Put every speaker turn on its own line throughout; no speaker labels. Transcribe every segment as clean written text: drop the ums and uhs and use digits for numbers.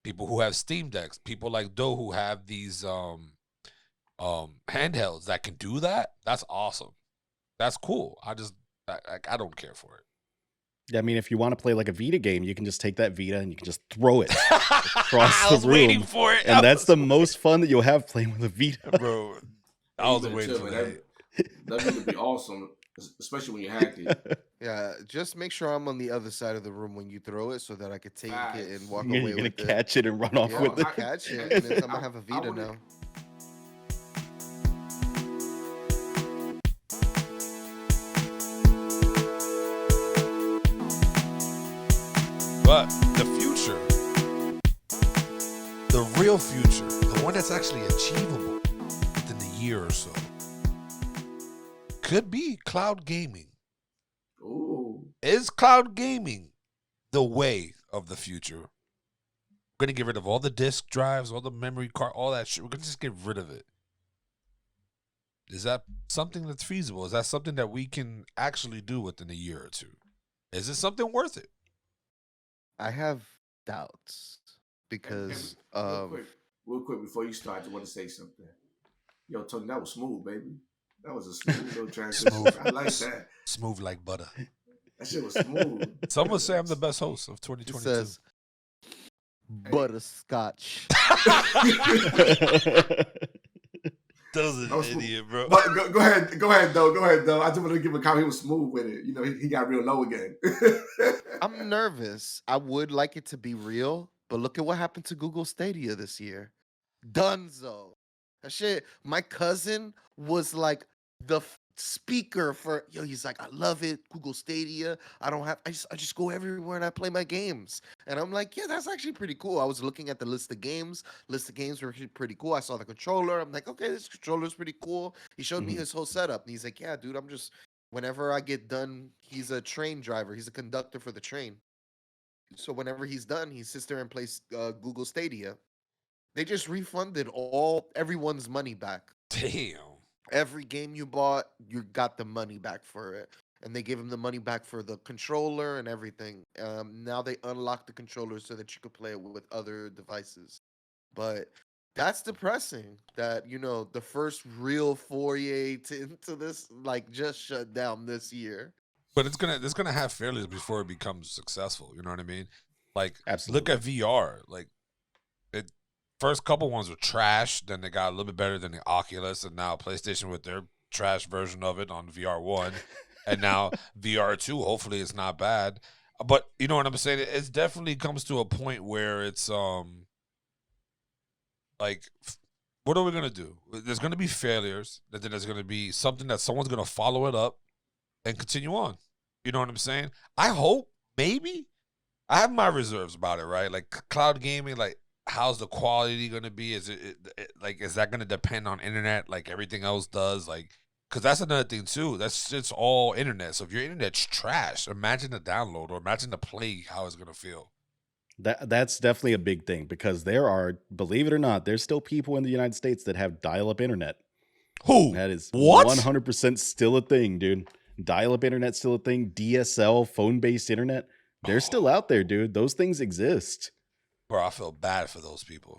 people who have Steam Decks, people like Doe who have these handhelds that can do that. That's awesome. That's cool. I don't care for it.
Yeah, I mean, if you want to play like a Vita game, you can just take that Vita and you can just throw it across
I
the
was waiting
room,
for it.
and that's the most fun that you'll have playing with a Vita.
Bro. I was waiting for that.
That would be awesome, especially when you hack it.
Yeah, just make sure I'm on the other side of the room when you throw it so that I could take it and walk
You're
away
gonna
with it.
catch it and run off
Yeah,
with it.
catch it, and then I'm gonna have a Vita now.
But the future, the real future, the one that's actually achievable within a year or so, could be cloud gaming.
Ooh.
Is cloud gaming the way of the future? We're going to get rid of all the disk drives, all the memory card, all that shit. We're going to just get rid of it. Is that something that's feasible? Is that something that we can actually do within a year or two? Is it something worth it?
I have doubts because
real quick before you start, I want to say something. Yo, Tony, that was smooth, baby. That was a smooth little transition. I like that.
Smooth like butter.
That shit was smooth.
Someone say I'm the best host of 2022.
It says butterscotch.
Those an idiot, bro.
But go ahead, though. I just want to give a comment. He was smooth with it. You know, he got real low again.
I'm nervous. I would like it to be real, but look at what happened to Google Stadia this year. Dunzo. That shit. My cousin was like the speaker for he's like, I love it, Google Stadia. I just go everywhere and I play my games. And I'm like, yeah, that's actually pretty cool. I was looking at the list of games. List of games were pretty cool. I saw the controller. I'm like, okay, this controller's pretty cool. He showed me his whole setup. And he's like, yeah, dude, I'm just whenever I get done, he's a train driver. He's a conductor for the train. So whenever he's done, he sits there and plays Google Stadia. They just refunded everyone's money back.
Damn.
Every game you bought, you got the money back for it. And they gave him the money back for the controller and everything. Now they unlock the controller so that you could play it with other devices. But that's depressing that, the first real foray into this, just shut down this year.
But it's gonna have failures before it becomes successful. You know what I mean? Like,
absolutely.
Look at VR. Like, first couple ones were trash. Then they got a little bit better than the Oculus, and now PlayStation with their trash version of it on VR1, and now VR2. Hopefully, it's not bad. But you know what I'm saying? It definitely comes to a point where it's like, what are we gonna do? There's gonna be failures. Then there's gonna be something that someone's gonna follow it up and continue on. You know what I'm saying? I hope, maybe. I have my reserves about it, right? Like cloud gaming, like how's the quality going to be? Is is that going to depend on internet like everything else does? Like, because that's another thing too. That's just all internet. So if your internet's trash, imagine the download or imagine the play, how it's going to feel.
That's definitely a big thing because there are, believe it or not, there's still people in the United States that have dial-up internet.
Who?
That is
what?
100% still a thing, dude. Dial-up internet still a thing. DSL, phone-based internet. They're still out there, dude. Those things exist.
Bro, I feel bad for those people.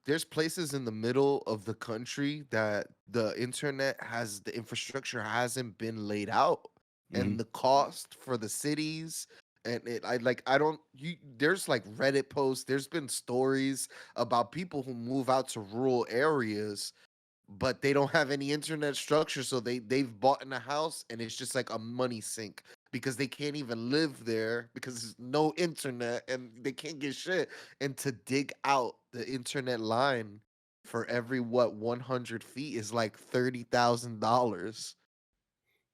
There's places in the middle of the country that the infrastructure hasn't been laid out, and the cost for the cities. And there's like Reddit posts. There's been stories about people who move out to rural areas, but they don't have any internet structure. So they've bought in a house and it's just like a money sink because they can't even live there because there's no internet and they can't get shit. And to dig out the internet line for every 100 feet is like $30,000.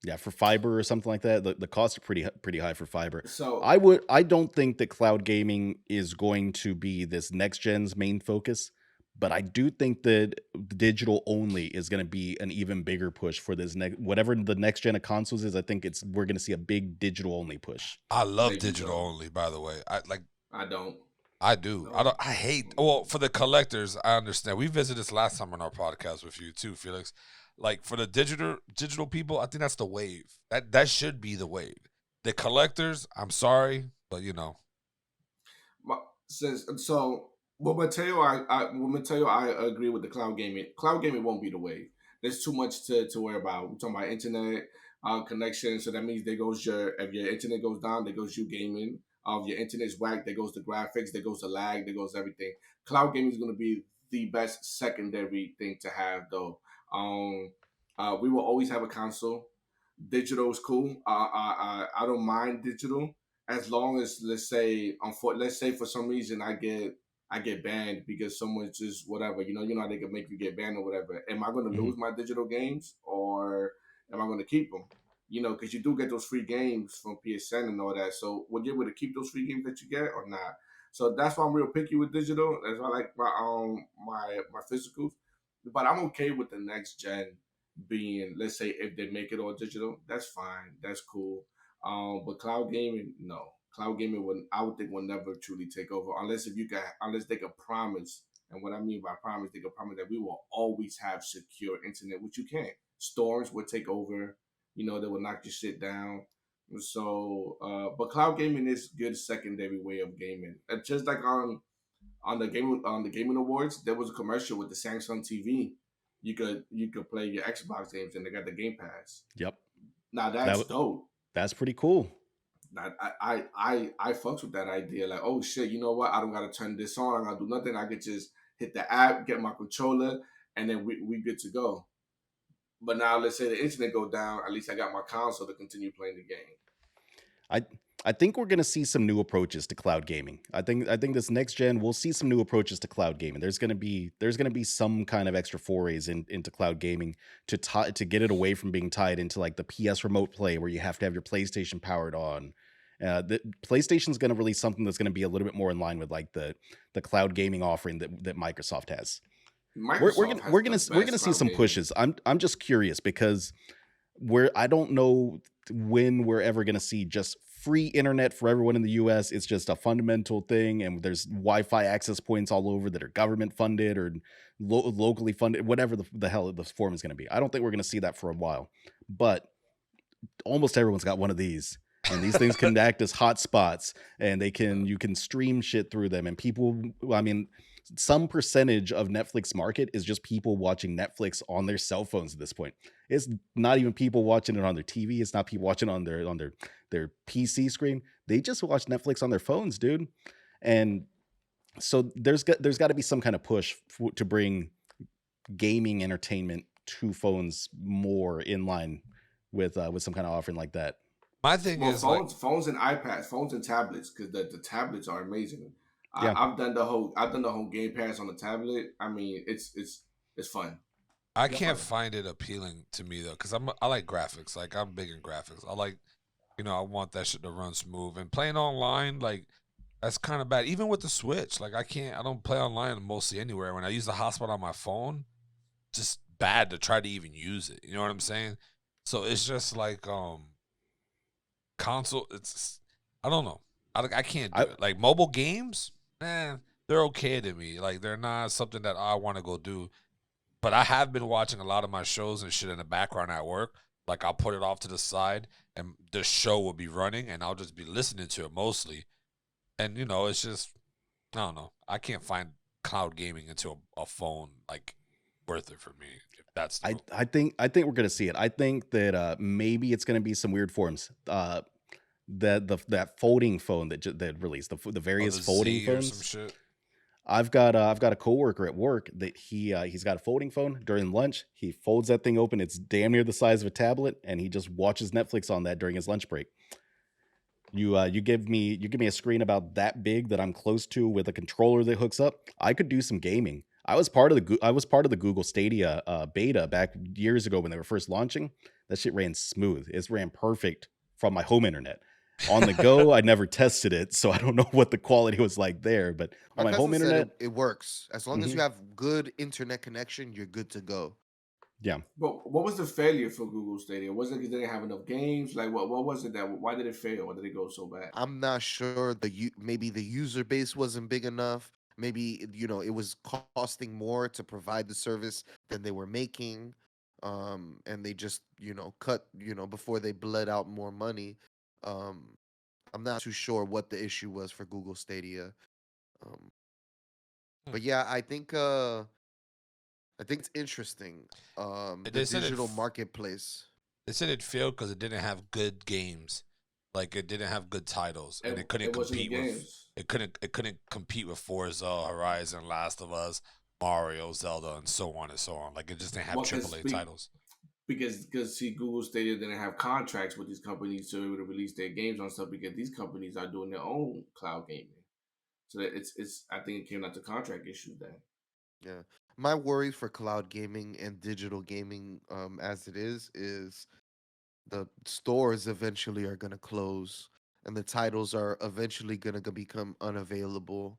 Yeah, for fiber or something like that, the costs are pretty high for fiber.
So
I don't think that cloud gaming is going to be this next gen's main focus, but I do think that digital only is going to be an even bigger push for this whatever the next gen of consoles is. I think we're going to see a big digital only push.
I love digital only, by the way.
I don't.
I do.
No.
I hate. Well, for the collectors, I understand. We visited this last time on our podcast with you too, Felix. Like for the digital people, I think that's the wave. That should be the wave. The collectors, I'm sorry, but
So Well, Mateo, I agree with the cloud gaming. Cloud gaming won't be the wave. There's too much to worry about. We're talking about internet connection, so that means there goes your if your internet goes down, there goes you gaming. If your internet's whack, there goes the graphics, there goes the lag, there goes everything. Cloud gaming is going to be the best secondary thing to have, though. Um, we will always have a console. Digital is cool. I don't mind digital as long as let's say for some reason I get banned because someone's just whatever, you know how they can make you get banned or whatever. Am I going to
Hmm.
lose my digital games or am I going to keep them? You know, because you do get those free games from PSN and all that. So would you able to keep those free games that you get or not? So that's why I'm real picky with digital. That's why I like my physicals. But I'm okay with the next gen being, let's say, if they make it all digital, that's fine, that's cool. But cloud gaming, no. Cloud gaming would I would think will never truly take over unless they could promise. And what I mean by promise, they could promise that we will always have secure internet, which you can't. Storms would take over. You know, they will knock your shit down. So, but cloud gaming is good secondary way of gaming. Just like on the gaming awards, there was a commercial with the Samsung TV. You could play your Xbox games, and they got the Game Pass.
Yep.
Now
That
that's dope.
that's pretty cool.
I fucks with that idea. Like, oh shit, you know what? I don't gotta turn this on. I gotta do nothing. I could just hit the app, get my controller, and then we good to go. But now let's say the internet go down. At least I got my console to continue playing the game.
I I think we're going to see some new approaches to cloud gaming. I think this next gen we'll see some new approaches to cloud gaming. There's going to be some kind of extra forays into cloud gaming to get it away from being tied into like the PS remote play where you have to have your PlayStation powered on. The PlayStation's going to release something that's going to be a little bit more in line with like the cloud gaming offering that Microsoft has. We're
Microsoft
gonna
has
we're
the
gonna we're gonna
best
see
cloud
some
gaming.
pushes. I'm just curious because I don't know when we're ever going to see just free internet for everyone in the US. It's just a fundamental thing, and there's Wi-Fi access points all over that are government funded or locally funded, whatever the hell the form is going to be. I don't think we're going to see that for a while, but almost everyone's got one of these. And these things can act as hotspots, and you can stream shit through them. And people, I mean, some percentage of Netflix market is just people watching Netflix on their cell phones at this point. It's not even people watching it on their TV. It's not people watching their PC screen. They just watch Netflix on their phones, dude. And so there's got to be some kind of push to bring gaming entertainment to phones more in line with some kind of offering like that.
My thing
Well,
is like,
phones and iPads, phones and tablets, because the tablets are amazing.
Yeah,
I've done the whole Game Pass on the tablet. I mean, it's fun.
I
It's
yep.
can't
fun.
find it appealing to me though, because I like graphics. Like I'm big in graphics. I like, I want that shit to run smooth. And playing online, like that's kind of bad. Even with the Switch, like I don't play online mostly anywhere. When I use the hotspot on my phone, just bad to try to even use it. You know what I'm saying? So it's just like console. It's I don't know. I can't do
I
it. Like mobile games, they're okay to me. Like they're not something that I want to go do. But I have been watching a lot of my shows and shit in the background at work. Like I'll put it off to the side, and the show will be running, and I'll just be listening to it mostly. And it's just I don't know. I can't find cloud gaming into a phone like worth it for me. If that's the
I think we're gonna see it. I think that maybe it's gonna be some weird forms. That folding phone that released the
oh
various
the
folding
Z or some
phones.
shit.
I've got a coworker at work that he's got a folding phone during lunch. He folds that thing open. It's damn near the size of a tablet, and he just watches Netflix on that during his lunch break. You give me a screen about that big that I'm close to with a controller that hooks up. I could do some gaming. I was part of the Google Stadia beta back years ago when they were first launching. That shit ran smooth. It ran perfect from my home internet. On the go, I never tested it, so I don't know what the quality was like there. But on
My
my home
cousin said
internet,
it works. As long as
hmm
you have good internet connection, you're good to go.
yeah,
But what was the failure for Google Stadia? Was it because they didn't have enough games? Like what was it that why did it fail? Why did it go so bad?
I'm not sure maybe the user base wasn't big enough. Maybe it was costing more to provide the service than they were making. And they just cut before they bled out more money. Um, I'm not too sure what the issue was for Google Stadia. Um, But yeah, I think it's interesting. The
They said
digital marketplace.
they said it failed because it didn't have good games, like it didn't have good titles, and it couldn't
It wasn't the
compete with
games.
it couldn't compete with Forza, Horizon, Last of Us, Mario, Zelda, and so on and so on. Like it just didn't have
Well, because
AAA titles.
see, Google Stadia didn't have contracts with these companies to be able to release their games on stuff because these companies are doing their own cloud gaming. So that it's I think it came out to contract issues then.
Yeah. My worry for cloud gaming and digital gaming, as it is the stores eventually are gonna close, and the titles are eventually gonna become unavailable.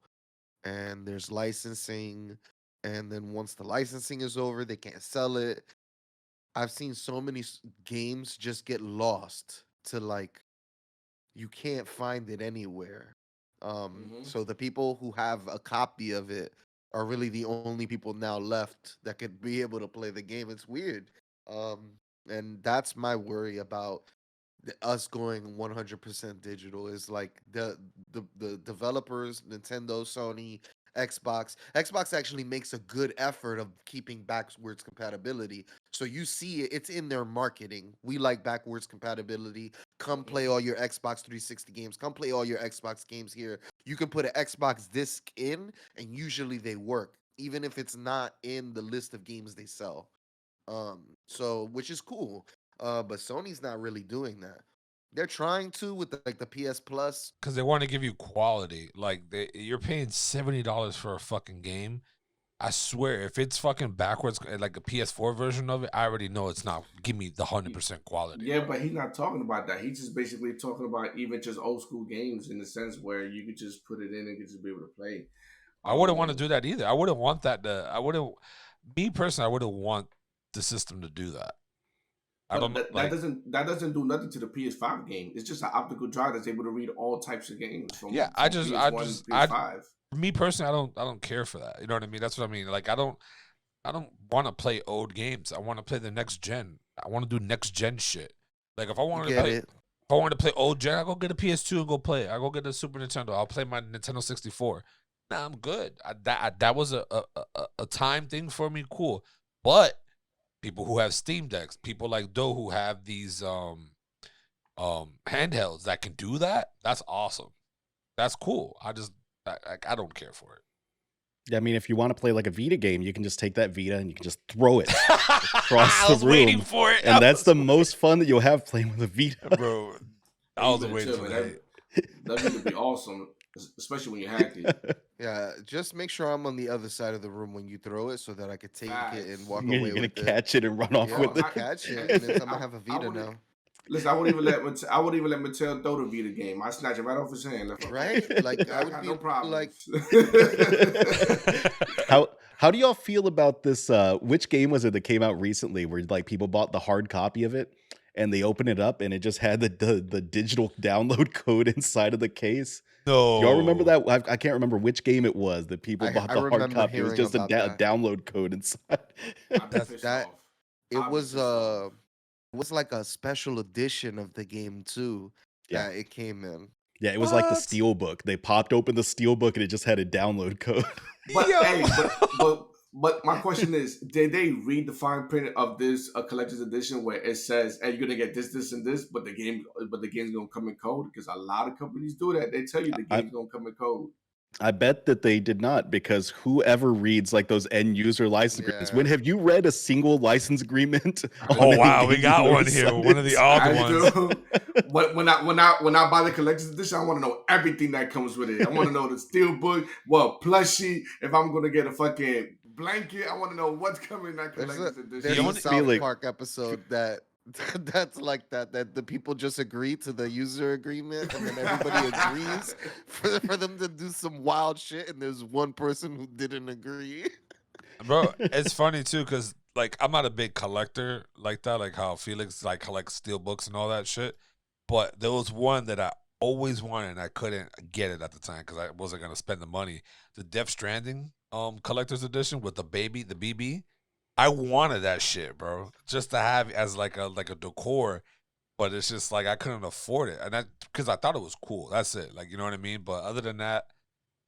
And there's licensing, and then once the licensing is over, they can't sell it. I've seen so many games just get lost to like you can't find it anywhere.
Hmm.
So the people who have a copy of it are really the only people now left that could be able to play the game. It's weird. Um, and that's my worry about us going 100% digital is like the developers, Nintendo, Sony, Xbox actually makes a good effort of keeping backwards compatibility. So you see it, it's in their marketing. We like backwards compatibility. Come play
Hmm.
all your Xbox 360 games. Come play all your Xbox games here. You can put an Xbox disc in, and usually they work, even if it's not in the list of games they sell. So which is cool. But Sony's not really doing that. They're trying to with like the PS Plus.
Because they want to give you quality. Like you're paying $70 for a fucking game. I swear, if it's fucking backwards, like a PS4 version of it, I already know it's not. Give me the 100% quality,
Yeah,
bro.
but he's not talking about that. He's just basically talking about even just old school games in the sense where you could just put it in and could just be able to play.
I wouldn't want to
Um,
do that either. I wouldn't want that. I wouldn't. Me personally, I wouldn't want the system to do that. I
but
don't know. Like,
that doesn't do nothing to the PS5 game. It's just an optical drive that's able to read all types of games
yeah,
from PS1, PS5.
me personally, I don't care for that. You know what I mean? That's what I mean. Like, I don't want to play old games. I want to play the next gen. I want to do next gen shit. Like,
I get it.
if I wanted to play old gen, I go get a PS2 and go play it. I go get a Super Nintendo. I'll play my Nintendo 64. Nah, I'm good. That was a time thing for me. Cool, but people who have Steam Decks, people like Doe who have these handhelds that can do that, that's awesome. That's cool. I don't care for it.
Yeah, I mean, if you want to play like a Vita game, you can just take that Vita and you can just throw it across
I
the
was waiting
room,
for it.
and that's the most fun that you'll have playing with a Vita.
Bro. I
You
was
better
waiting
chill,
for
man.
that.
That would be awesome, especially when you hack it.
Yeah, just make sure I'm on the other side of the room when you throw it so that I could take it and
Facts.
walk
You're
away
gonna
with it.
catch it and run off
Yeah, I'm
with
gonna
it.
catch it,
and
and then I'm
I,
gonna have a
I
Vita
wouldn't
now.
listen. I wouldn't even let Mattel throw the Vita game. I snatch it right off his hand. Left
Right? Like I
I
would
got
be
no
like,
problems.
How do y'all feel about this? Which game was it that came out recently where like people bought the hard copy of it and they open it up and it just had the digital download code inside of the case? Do y'all remember
No.
that? I can't remember which game it was that people bought
I
the hard
remember
copy. It was
hearing
just a
about that.
download code inside.
I'd be
That's
pissed
That
off.
it
I'd be
was
pissed off.
like a special edition of the game too
Yeah.
that it came in.
Yeah, it was like the
what?
steel book. They popped open the steel book and it just had a download code.
But
Yo.
hey, but my question is, did they read the fine print of this collector's edition where it says, "Hey, you're gonna get this, and this," but the game's gonna come in code? Because a lot of companies do that. They tell you the
I
game's gonna come in code.
I bet that they did not, because whoever reads like those end user license agreements, when
Yeah.
have you read a single license agreement on
Oh
a
wow, we
game
got
your
one here. One of the
size?
odd
I
ones.
do. When I buy the collector's edition, I want to know everything that comes with it. I want to know the steel book, what plushie. If I'm gonna get a fucking blanket, I want to know what's coming in that collector's edition.
There's a
only
South
feeling-
Park episode that that's like that the people just agree to the user agreement and then everybody agrees for them to do some wild shit and there's one person who didn't agree.
Bro, it's funny too, because like I'm not a big collector like that, like how Felix like collects steel books and all that shit. But there was one that I always wanted and I couldn't get it at the time because I wasn't gonna spend the money. The Death Stranding collector's edition with the BB. I wanted that shit, bro, just to have as like a decor. But it's just like I couldn't afford it, and that because I thought it was cool. That's it, like you know what I mean. But other than that,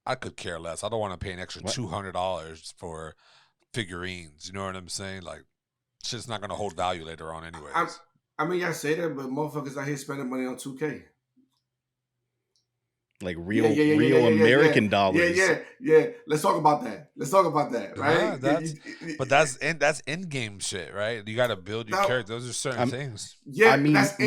I could care less. I don't want to pay an extra
What?
$200 for figurines. You know what I'm saying? Like, shit's not gonna hold value later on, anyways.
I mean, y'all say that, but motherfuckers out here spending money on 2K.
Like
Yeah,
real
yeah, yeah, yeah,
real
yeah, yeah,
American
yeah,
dollars.
yeah. Let's talk about that. Let's talk about that,
Nah,
right?
but that's in-game shit, right? You got to build your
Now,
character. Those are certain
I'm-
things.
yeah,
I mean,
that's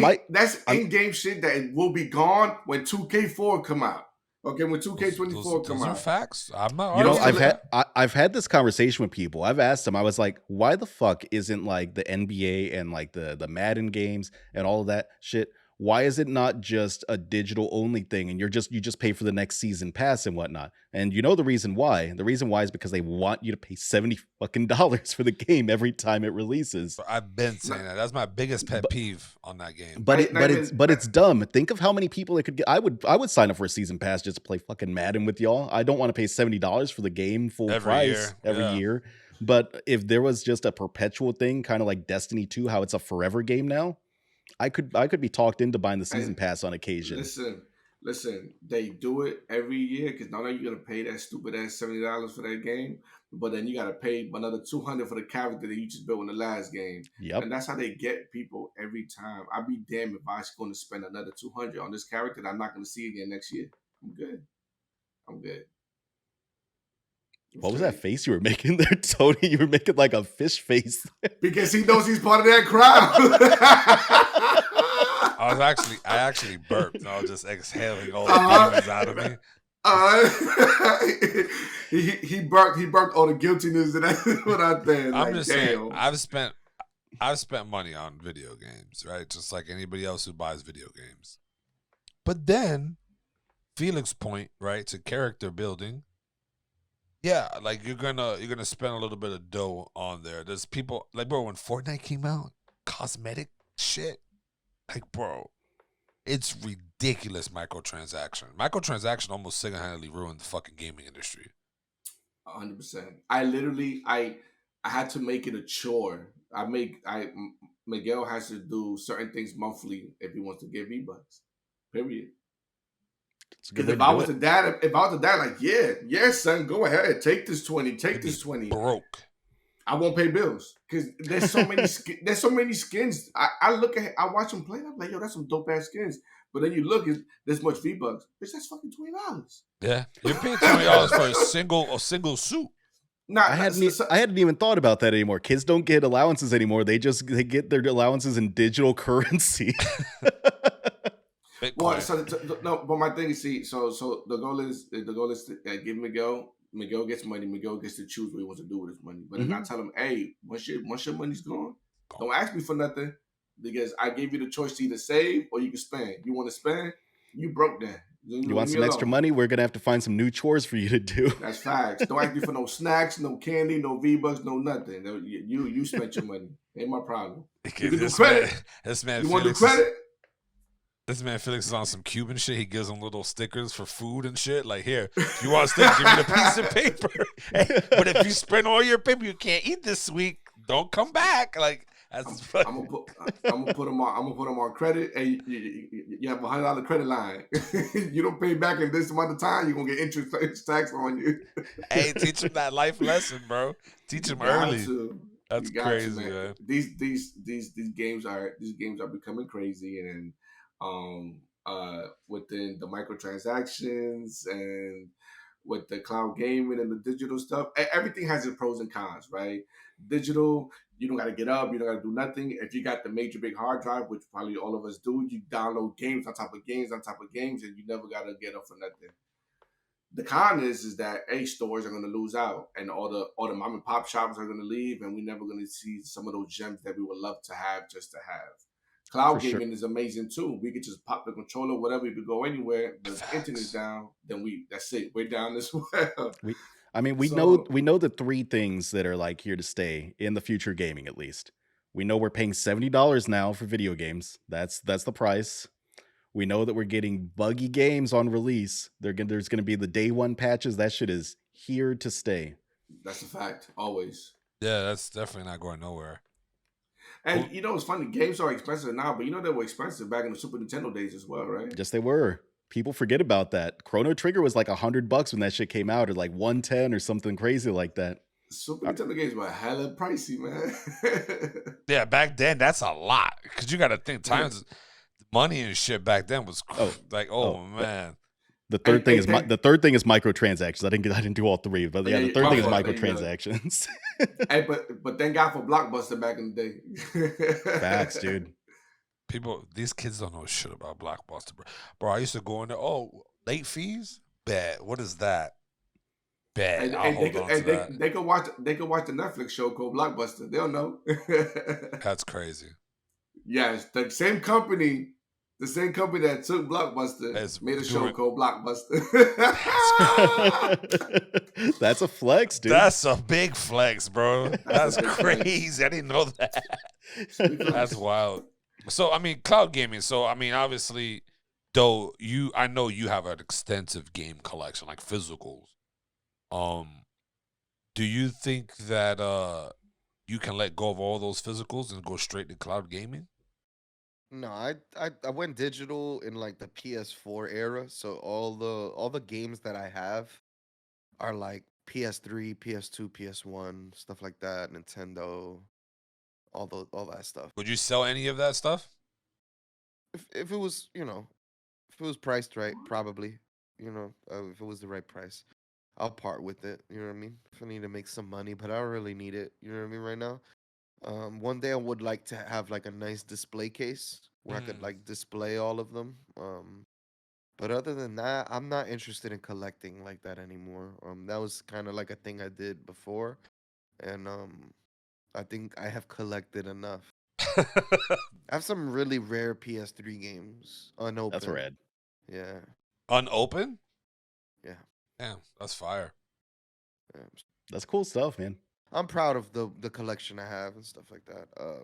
I'm-
in-game shit that will be gone when 2K4 come out. Okay, when 2K24 come
Those are
out.
facts. I'm not
You know,
arguing with that.
I've had this conversation with people. I've asked them. I was like, why the fuck isn't like the NBA and like the Madden games and all of that shit? Why is it not just a digital only thing and you just pay for the next season pass and whatnot? And you know the reason why? The reason why is because they want you to pay $70 fucking for the game every time it releases.
I've been saying that. That's my biggest pet peeve on that game.
But
Not
it's dumb. Think of how many people it could get. I would sign up for a season pass just to play fucking Madden with y'all. I don't want to pay $70 for the game full
Every
price
year,
every
yeah.
year. But if there was just a perpetual thing, kind of like Destiny 2, how it's a forever game now, I could be talked into buying the season pass on occasion.
Listen. They do it every year because not only you're gonna pay that stupid ass $70 for that game, but then you gotta pay another $200 for the character that you just built in the last game.
Yep.
And that's how they get people every time. I'd be damned if I was going to spend another $200 on this character that I'm not going to see again next year. I'm good.
What was that face you were making there, Tony? You were making like a fish face.
Because he knows he's part of that crowd.
I actually burped. And I was just exhaling all the demons out of me.
He burped all the guiltiness and that's what I think.
I'm just saying, I've spent money on video games, right? Just like anybody else who buys video games. But then, Felix's point, right, to character building. Yeah, like you're gonna spend a little bit of dough on there. There's people like, bro, when Fortnite came out, cosmetic shit, like, bro, it's ridiculous. Microtransaction almost single-handedly ruined the fucking gaming industry.
100%. I had to make it a chore. Miguel has to do certain things monthly if he wants to get V-Bucks. Period. Because if I was a dad, like, yeah, son, go ahead, take this 20, this 20.
Broke.
I won't pay bills because there's so many there's so many skins. I watch them play. I'm like, yo, that's some dope ass skins. But then you look at this much V-Bucks, bitch, that's fucking $20.
Yeah, you're paying $20 for a single suit.
I hadn't even thought about that anymore. Kids don't get allowances anymore. They get their allowances in digital currency.
Well, no, but my thing is, so the goal is to give Miguel gets money. Miguel gets to choose what he wants to do with his money. But then I tell him, hey, once your money's gone, don't ask me for nothing because I gave you the choice to either save or you can spend. You want to spend? You broke then.
You want some extra money? We're gonna have to find some new chores for you to do.
That's facts. Don't ask me for no snacks, no candy, no V-Bucks, no nothing. You spent your money. Ain't my problem. You can do credit.
This man,
you want to do credit?
This man Felix is on some Cuban shit. He gives them little stickers for food and shit. Like, here, if you want a sticker, give me the piece of paper. Hey, but if you spend all your paper, you can't eat this week. Don't come back. Like, that's
I'm gonna put them on credit. Hey, you have $100 credit line. You don't pay back in this amount of time, you're gonna get interest tax on you.
Hey, teach him that life lesson, bro. Teach him early. That's crazy, man.
These games are becoming crazy, and within the microtransactions and with the cloud gaming and the digital stuff, everything has its pros and cons, right? Digital, you don't got to get up, you don't got to do nothing. If you got the major big hard drive, which probably all of us do, you download games on top of games on top of games, and you never got to get up for nothing. The con is that stores are going to lose out, and all the mom and pop shops are going to leave, and we're never going to see some of those gems that we would love to have just to have. Cloud gaming is amazing too. We could just pop the controller, whatever. We could go anywhere. But if the internet's down, then that's it. We're down as well.
We know the three things that are like here to stay in the future gaming. At least we know we're paying $70 now for video games. That's the price. We know that we're getting buggy games on release. There's gonna be the day one patches. That shit is here to stay.
That's a fact. Always.
Yeah, that's definitely not going nowhere.
And you know, it's funny. Games are expensive now, but you know they were expensive back in the Super Nintendo days as well, right?
Yes, they were. People forget about that. Chrono Trigger was like $100 when that shit came out, or like 110 or something crazy like that.
Super Nintendo games were hella pricey, man.
Yeah, back then that's a lot because you got to think times money and shit back then was like man.
The third thing is
thank-
the third thing is microtransactions. I didn't do all three, but yeah, the third thing is microtransactions.
Hey, but thank God for Blockbuster back in the day.
Facts, dude.
These kids don't know shit about Blockbuster, bro. I used to go in there. Oh, late fees? Bad. What is that? Bad. I'll hold on to that.
They could watch the Netflix show called Blockbuster. They'll know.
That's crazy.
Yes, the same company that took Blockbuster made a show called Blockbuster.
That's a flex, dude.
That's a big flex, bro. That's crazy. I didn't know that. That's wild. So, I mean, cloud gaming. So, I mean, obviously, though, I know you have an extensive game collection, like physicals. Do you think that you can let go of all those physicals and go straight to cloud gaming?
No, I went digital in like the PS4 era, so all the games that I have are like PS3, PS2, PS1, stuff like that, Nintendo, all that stuff.
Would you sell any of that stuff?
If it was, if it was priced right, probably, if it was the right price, I'll part with it. You know what I mean? If I need to make some money, but I don't really need it. You know what I mean? Right now. One day I would like to have like a nice display case where I could like display all of them. But other than that, I'm not interested in collecting like that anymore. That was kind of like a thing I did before, and I think I have collected enough. I have some really rare PS3 games unopened.
That's rad.
Yeah.
Unopened?
Yeah.
Damn, that's fire.
Yeah.
That's cool stuff, man.
I'm proud of the collection I have and stuff like that. I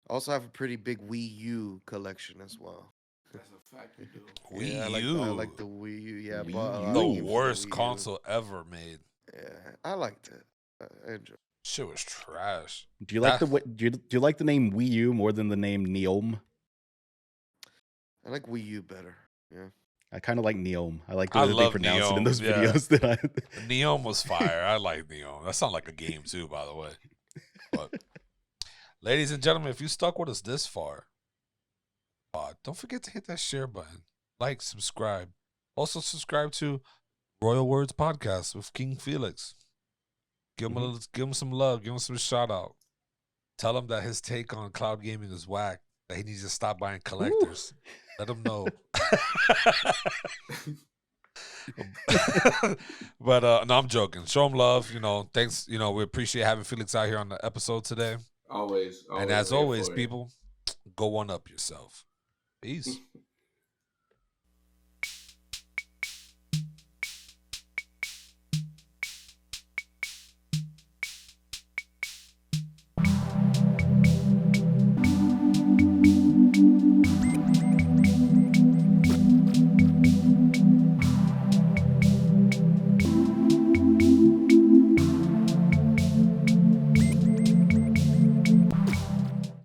also have a pretty big Wii U collection as well.
That's a fact, you do.
Wii
I
U.
like the Wii U. Yeah,
Wii
bought a lot
U.
of
The
games for the
worst
Wii U.
console ever made.
Yeah, I liked it. I enjoyed.
Shit was trash.
Do you like do you like the name Wii U more than the name Neom?
I like Wii U better. Yeah.
I kind of like Neom. I like the
I
way that they
love
pronounce it in
Neom,
those
yeah.
videos that I
Neom was fire. I like Neom. That sounds like a game too, by the way. But ladies and gentlemen, if you stuck with us this far, don't forget to hit that share button. Like, subscribe. Also subscribe to Royal Words Podcast with King Felix. Give him some love. Give him some shout out. Tell him that his take on cloud gaming is whack. That he needs to stop buying collectors. Let him know. But no, I'm joking. Show him love. Thanks. We appreciate having Felix out here on the episode today.
Always.
And as always, people, go one up yourself. Peace.